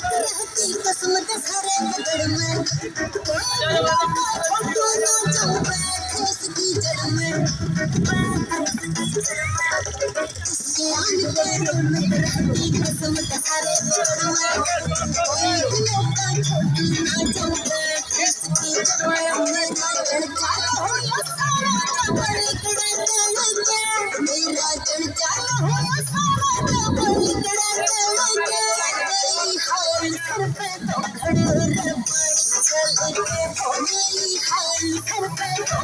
किस्मत सारे बगड़ में उसकी जड़ में किस्मत सारे बगड़ में कोई का छोटी ना जाऊंगा इसकी जड़ में चढ़ चालो हो या सारा बड़ी कड़े मेरा चढ़ चालो हो या सारा बड़ी कड़े हाल सर पे तो खड़े रे पड़ी चल के हो गई हाल सर पे तो